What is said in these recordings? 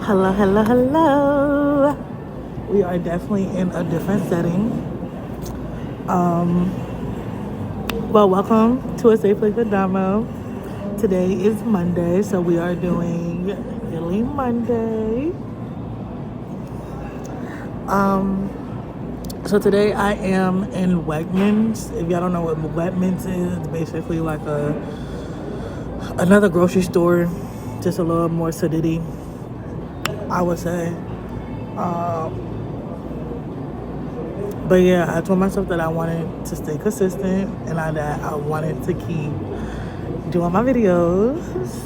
Hello, hello, hello. We are definitely in a different setting. Well, welcome to a Safe Place with Damo. Today is Monday, so we are doing Healing Monday. So today I am in Wegmans. If y'all don't know what Wegmans is, it's basically like another grocery store, just a little more sedity, I would say. But yeah, I told myself that I wanted to stay consistent and that I wanted to keep doing my videos.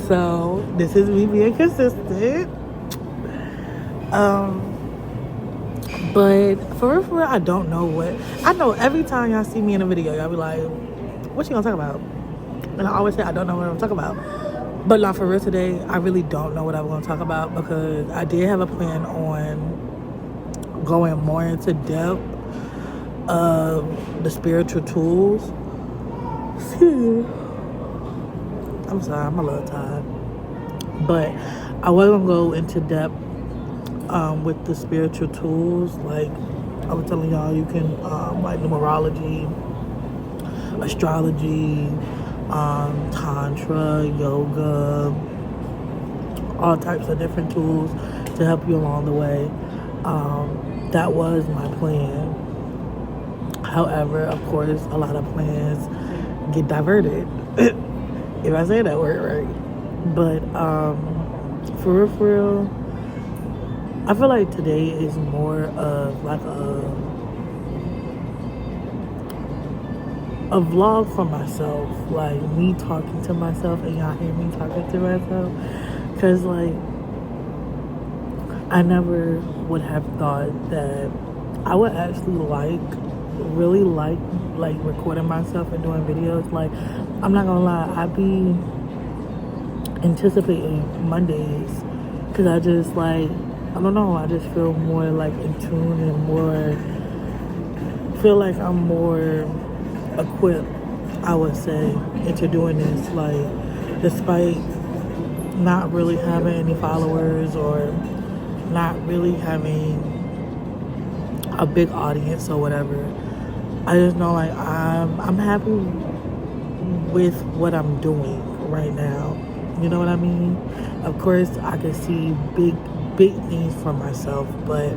So this is me being consistent. But for real, I don't know what. I know every time y'all see me in a video, y'all be like, what you gonna talk about? And I always say I don't know what I'm talking about. But not for real today, I really don't know what I'm gonna talk about because I did have a plan on going more into depth of the spiritual tools. I'm sorry, I'm a little tired. But I was gonna go into depth with the spiritual tools. Like I was telling y'all, you can like numerology, astrology, tantra, yoga, all types of different tools to help you along the way. That was my plan. However, of course, a lot of plans get diverted. If I say that word right. But for real, I feel like today is more of like a vlog for myself, like me talking to myself and y'all hear me talking to myself. Cause like I never would have thought that I would actually really like recording myself and doing videos. Like I'm not gonna lie, I be anticipating Mondays because I just like, I don't know, I just feel more like in tune and more, feel like I'm more equipped, I would say, into doing this. Like despite not really having any followers or not really having a big audience or whatever, I just know like I'm happy with what I'm doing right now. You know what I mean? Of course, I can see big things for myself, but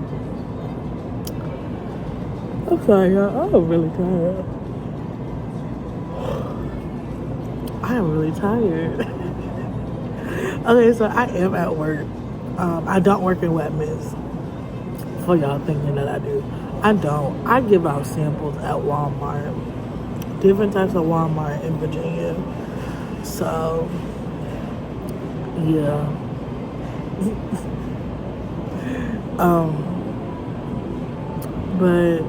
I'm sorry, y'all. I'm really tired. I am really tired. Okay, so I am at work. I don't work in Wegmans. For y'all thinking that I do. I don't. I give out samples at Walmart. Different types of Walmart in Virginia. So, yeah. But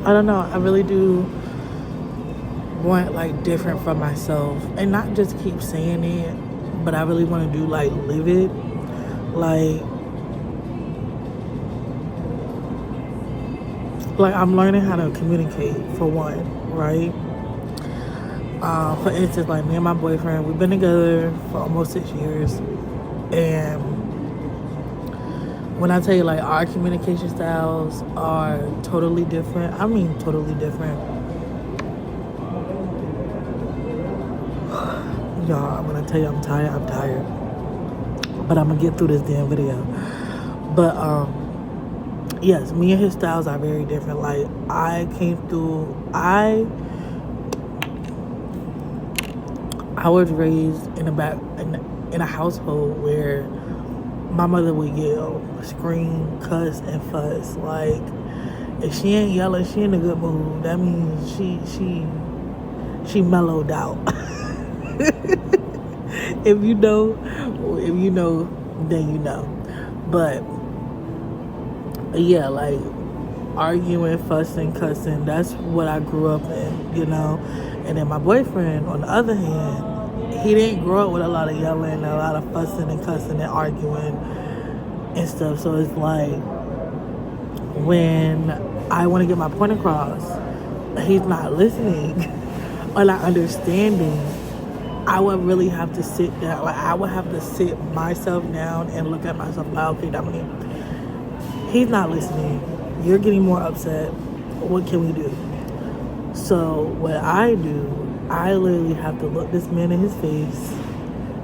I don't know. I really do want like different for myself, and not just keep saying it, but I really want to do like live it. Like I'm learning how to communicate for one, right? For instance, like me and my boyfriend, we've been together for almost 6 years, and when I tell you like our communication styles are totally different, I mean totally different. Y'all, I'm gonna tell you I'm tired. But I'm gonna get through this damn video. But yes, me and his styles are very different. Like I was raised in a household where my mother would yell, scream, cuss, and fuss. Like if she ain't yelling, she in a good mood. That means she mellowed out. If you know, then you know. But yeah, like arguing, fussing, cussing, that's what I grew up in, you know. And then my boyfriend, on the other hand, he didn't grow up with a lot of yelling, a lot of fussing and cussing and arguing and stuff. So it's like when I want to get my point across, he's not listening or not understanding I would really have to sit down. Like, I would have to sit myself down and look at myself like, okay, Dominique, he's not listening. You're getting more upset. What can we do? So what I do, I literally have to look this man in his face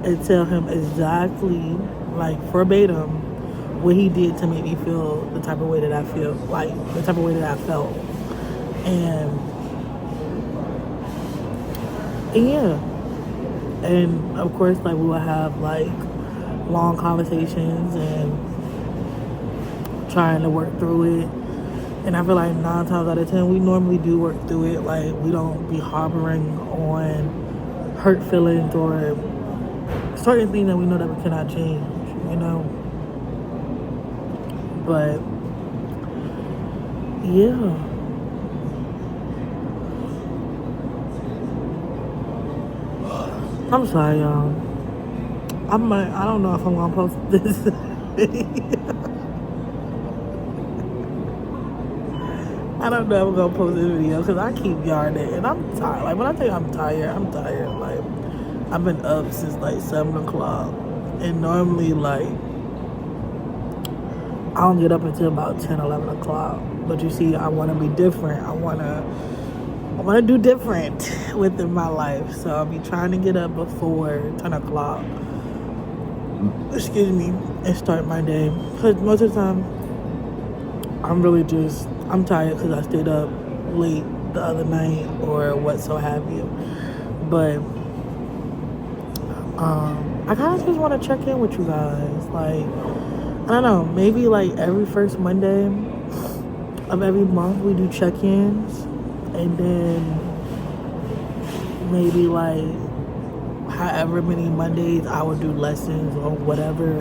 and tell him exactly, like verbatim, what he did to make me feel the type of way that I feel, like the type of way that I felt. And yeah. And of course, like, we will have like long conversations and trying to work through it. And I feel like 9 times out of 10, we normally do work through it. Like, we don't be harboring on hurt feelings or certain things that we know that we cannot change, you know? But, yeah. I'm sorry, y'all. I don't know if I'm gonna post this video. I don't know if I'm gonna post this video because I keep yawning and I'm tired. Like, when I tell you I'm tired, I'm tired. Like, I've been up since like 7 o'clock, and normally, like, I don't get up until about 10, 11 o'clock. But you see, I want to be different. I want to do different within my life. So I'll be trying to get up before 10 o'clock. Excuse me, and start my day. Because most of the time, I'm tired because I stayed up late the other night or what so have you. But I kind of just want to check in with you guys. Like, I don't know, maybe like every first Monday of every month we do check-ins, and then maybe like however many Mondays I would do lessons or whatever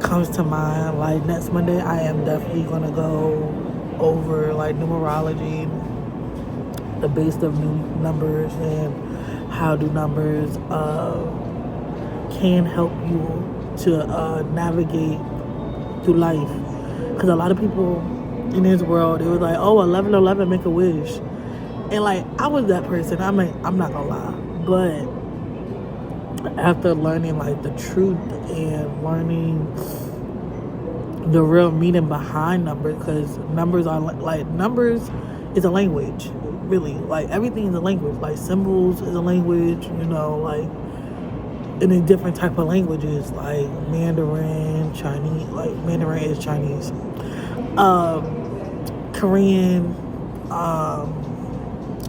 comes to mind. Like, next Monday I am definitely gonna go over like numerology, the base of new numbers, and how do numbers can help you to navigate through life. Because a lot of people in this world, it was like, oh, 1111, make a wish. And like, I was that person. I'm not gonna lie, but after learning like the truth and learning the real meaning behind numbers, because numbers is a language, really. Like, everything is a language. Like, symbols is a language, you know, like, and in different type of languages, like Mandarin, Chinese. Like, Mandarin is Chinese, Korean,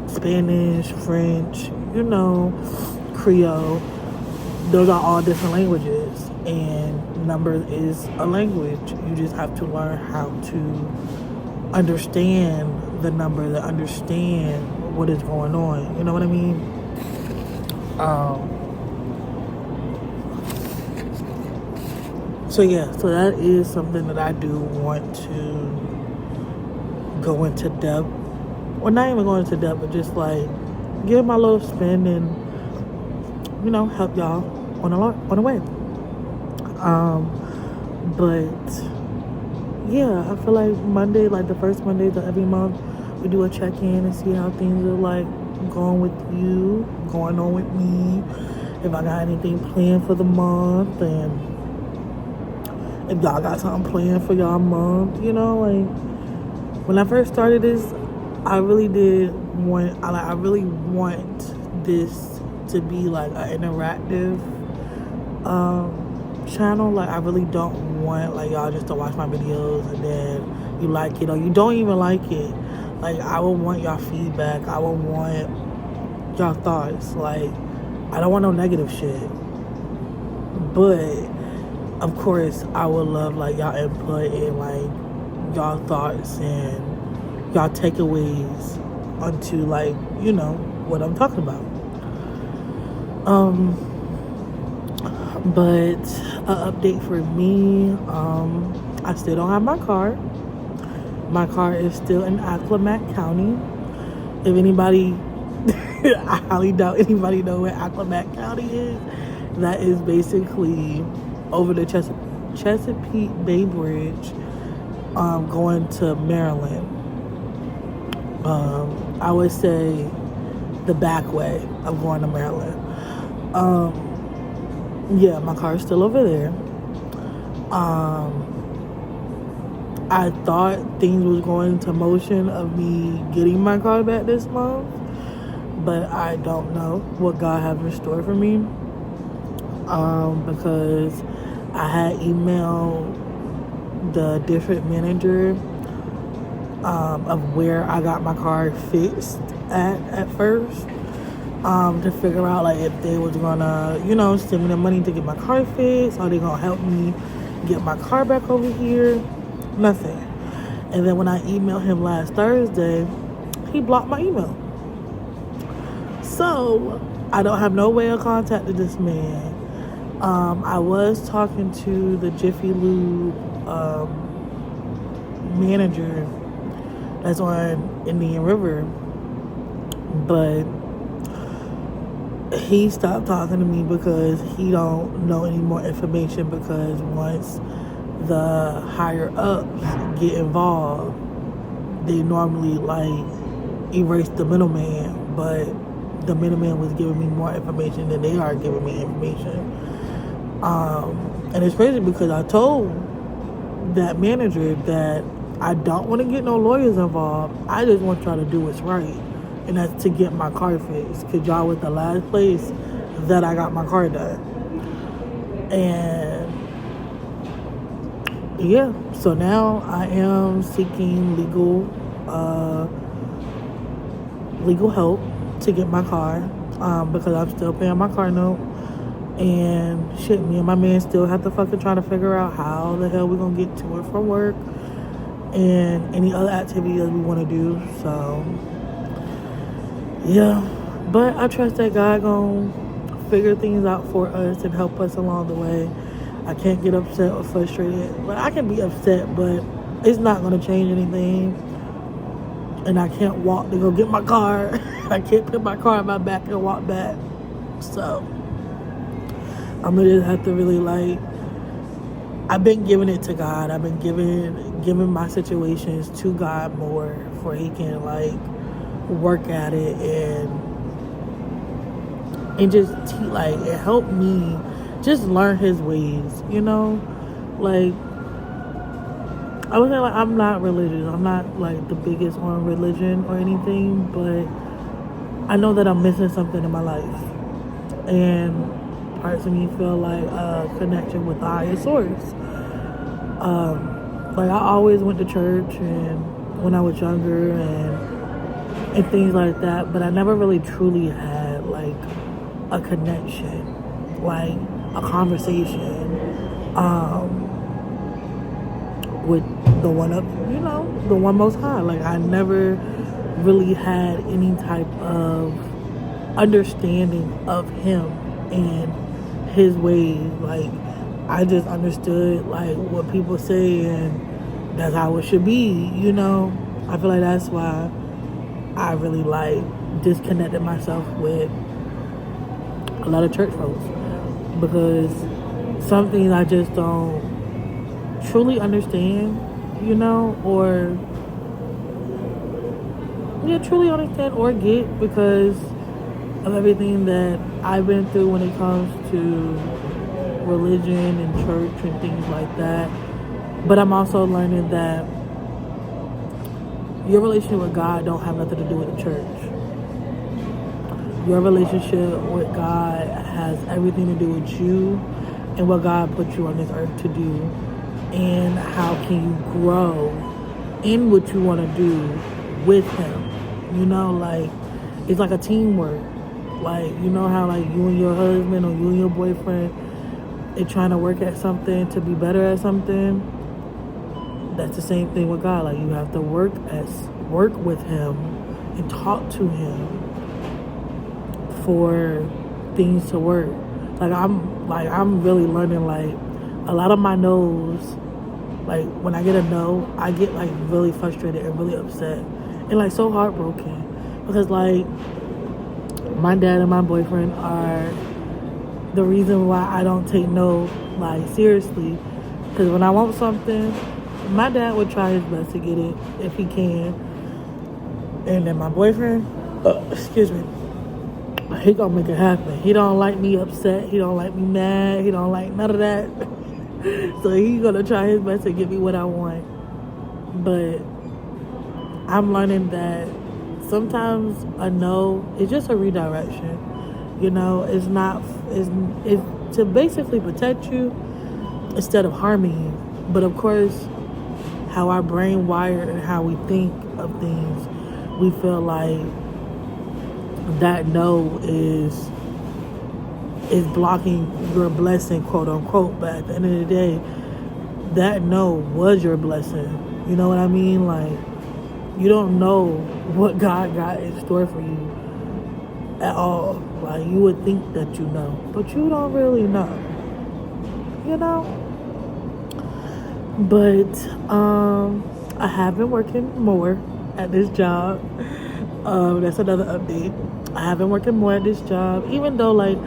Spanish, French, you know, Creole. Those are all different languages, and number is a language. You just have to learn how to understand the number, to understand what is going on. You know what I mean? So yeah, so that is something that I do want to go into depth. Well, not even going into depth, but just like give my little spin and, you know, help y'all on the way. But yeah, I feel like Monday, like the first Mondays of every month, we do a check-in and see how things are like going with you, going on with me, if I got anything planned for the month, and if y'all got something planned for y'all month. You know, like, when I first started this, I really want this to be like an interactive channel. Like, I really don't want like y'all just to watch my videos and then you like it or you don't even like it. Like, I would want y'all feedback. I would want y'all thoughts. Like, I don't want no negative shit, but of course I would love like y'all input and like y'all thoughts and y'all takeaways onto, like, you know, what I'm talking about. But an update for me, I still don't have my car. My car is still in Accomack County. If anybody, I highly doubt anybody know where Accomack County is. That is basically over the Chesapeake Bay Bridge, going to Maryland. I would say the back way of going to Maryland. Yeah, my car's still over there. I thought things was going to motion of me getting my car back this month, but I don't know what God has in store for me. Because I had emailed the different manager of where I got my car fixed at first, to figure out like if they was gonna, send me the money to get my car fixed, or they gonna help me get my car back over here. Nothing. And then when I emailed him last Thursday, he blocked my email. So I don't have no way of contacting this man. I was talking to the Jiffy Lube manager that's on Indian River, but he stopped talking to me because he don't know any more information, because once the higher ups get involved, they normally like erase the middleman, but the middleman was giving me more information than they are giving me information. And it's crazy because I told that manager that I don't want to get no lawyers involved. I just want y'all to do what's right, and that's to get my car fixed, because y'all was the last place that I got my car done. And yeah, so now I am seeking legal help to get my car, because I'm still paying my car note. And shit, me and my man still have to fucking try to figure out how the hell we gonna get to and from work and any other activities that we want to do. So yeah, but I trust that God gonna figure things out for us and help us along the way. I can't get upset or frustrated, but I can be upset, but it's not gonna change anything. And I can't walk to go get my car. I can't put my car in my back and walk back. So I'm gonna just have to really I've been giving it to God. I've been giving my situations to God more, for He can work at it and just it help me just learn His ways. I would say I'm not religious. I'm not the biggest on religion or anything, but I know that I'm missing something in my life, and parts of me feel a connection with the higher source. I always went to church and when I was younger and things like that, but I never really truly had a connection, a conversation with the one most high. I never really had any type of understanding of Him and His ways. I just understood what people say, and that's how it should be. I feel that's why I really disconnected myself with a lot of church folks, because some things I just don't truly understand, or truly understand or get, because of everything that I've been through when it comes to religion and church and things like that. But I'm also learning that your relationship with God don't have nothing to do with the church. Your relationship with God has everything to do with you and what God put you on this earth to do, and how can you grow in what you want to do with Him. It's like a teamwork. How you and your husband or you and your boyfriend are trying to work at something to be better at something. That's the same thing with God. You have to work with Him and talk to Him for things to work. I'm really learning a lot of my no's. When I get a no, I get really frustrated and really upset and so heartbroken, because my dad and my boyfriend are the reason why I don't take no seriously. Because when I want something, my dad would try his best to get it if he can, and then my boyfriend, excuse me, he gonna make it happen. He don't like me upset. He don't like me mad. He don't like none of that. So he gonna try his best to give me what I want. But I'm learning that sometimes a no is just a redirection. You know, it's not. It's to basically protect you instead of harming you. But of course, how our brain wired and how we think of things, we feel like that no is blocking your blessing, quote unquote. But at the end of the day, that no was your blessing. You know what I mean? Like, you don't know what God got in store for you at all. Like, you would think that you know, but you don't really know. You know? But I have been working more at this job. That's another update. I have been working more at this job, even though like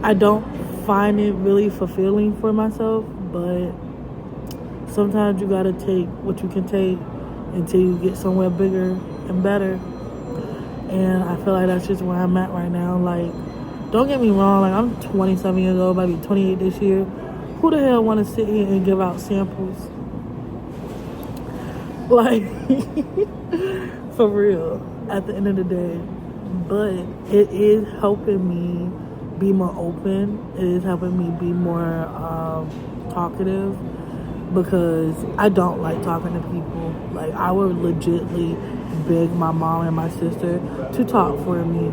I don't find it really fulfilling for myself. But sometimes you gotta take what you can take until you get somewhere bigger and better. And I feel like that's just where I'm at right now. Like, don't get me wrong. Like, I'm 27 years old, maybe 28 this year. Who the hell want to sit here and give out samples? Like, for real, at the end of the day. But it is helping me be more open. It is helping me be more talkative, because I don't like talking to people. Like, I would legitly beg my mom and my sister to talk for me.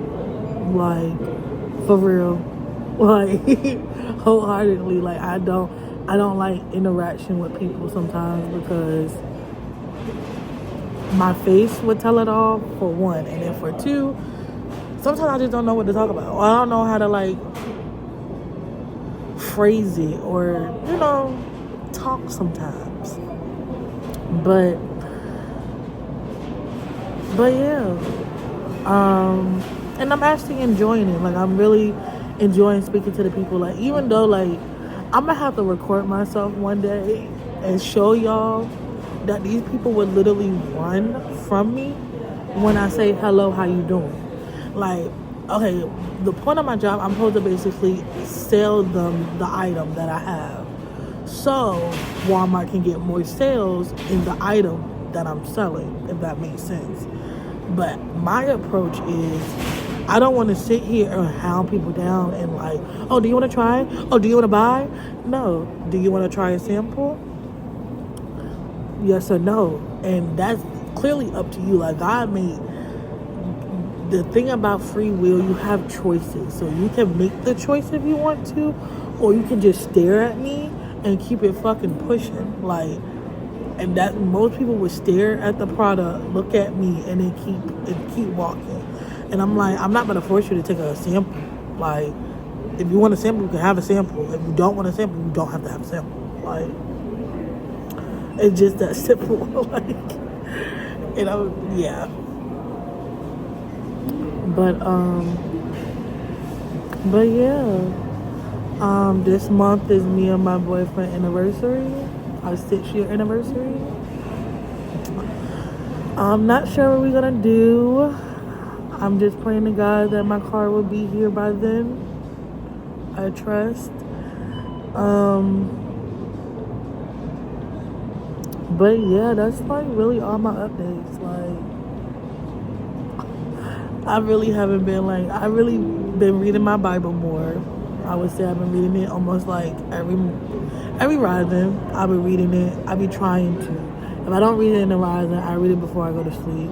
Like, for real. Like, wholeheartedly. Like, I don't like interaction with people sometimes, because my face would tell it all, for one. And then for two, sometimes I just don't know what to talk about. Or I don't know how to, like, phrase it or, you know, talk sometimes. But yeah. And I'm actually enjoying it. Like, I'm really enjoying speaking to the people. Like, even though, like, I'm gonna have to record myself one day and show y'all that these people would literally run from me when I say, hello, how you doing? Like, okay, the point of my job, I'm supposed to basically sell them the item that I have, so Walmart can get more sales in the item that I'm selling, if that makes sense. But my approach is, I don't want to sit here and hound people down and like, oh, do you want to try? Oh, do you want to buy? No. Do you want to try a sample? Yes or no. And that's clearly up to you. Like, God made, the thing about free will, you have choices. So you can make the choice if you want to, or you can just stare at me and keep it fucking pushing. Like, and that most people would stare at the product, look at me, and then keep walking. And I'm like, I'm not gonna force you to take a sample. Like, if you want a sample, you can have a sample. If you don't want a sample, you don't have to have a sample. Like, it's just that simple. Like, you know, yeah. But yeah. This month is me and my boyfriend anniversary, our 6-year anniversary. I'm not sure what we're gonna do. I'm just praying to God that my car will be here by then. I trust. But yeah, that's like really all my updates. Like, I really haven't been like, I really been reading my Bible more. I would say I've been reading it almost like every rising. I've been reading it. I be trying to. If I don't read it in the rising, I read it before I go to sleep.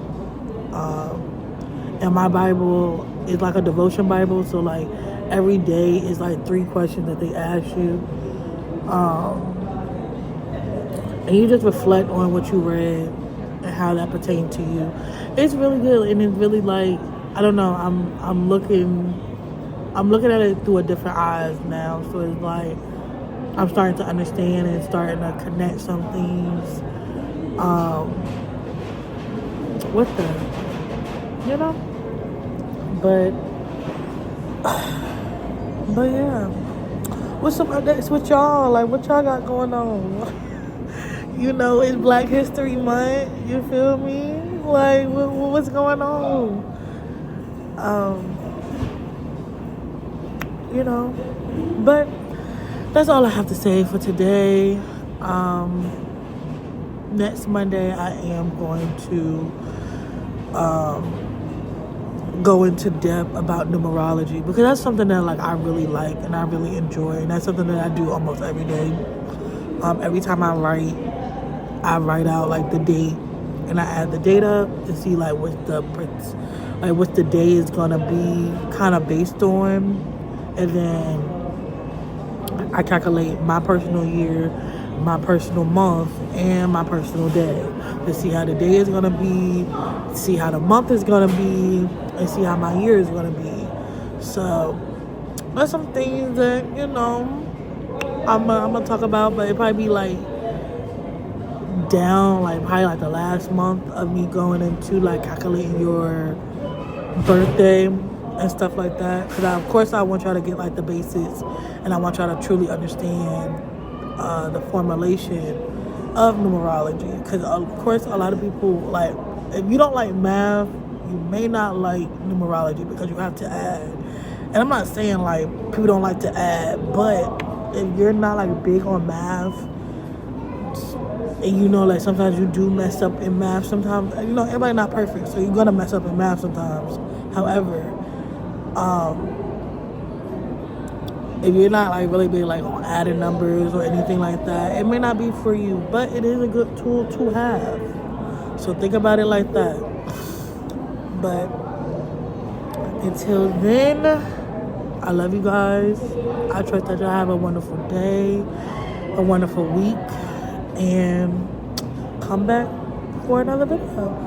And my Bible is like a devotion Bible, so like every day is like 3 questions that they ask you. And you just reflect on what you read and how that pertained to you. It's really good, and it's really like, I don't know, I'm looking at it through a different eyes now. So it's like I'm starting to understand and starting to connect some things. With them, you know. But yeah. What's some updates with y'all? Like, what y'all got going on? You know, it's Black History Month. You feel me? Like, what's going on? you know. But that's all I have to say for today. Next Monday, I am going to go into depth about numerology, because that's something that like I really like and I really enjoy, and that's something that I do almost every day. Every time I write out like the date, and I add the date up to see like what the day is gonna be kind of based on, and then I calculate my personal year, my personal month, and my personal day to see how the day is gonna be, see how the month is gonna be, and see how my year is gonna be. So there's some things that I'm gonna talk about, but it probably be like down, like probably like the last month of me going into like calculating your birthday and stuff like that. Because of course I want y'all to get like the basics, and I want y'all to truly understand the formulation of numerology. Because of course a lot of people, like, if you don't like math, you may not like numerology because you have to add. And I'm not saying like people don't like to add, but if you're not like big on math, and like sometimes you do mess up in math, sometimes everybody not perfect, so you're gonna mess up in math sometimes. However, if you're not like really big like on adding numbers or anything like that, it may not be for you, but it is a good tool to have. So think about it like that. But until then, I love you guys. I trust that y'all have a wonderful day, a wonderful week, and come back for another video.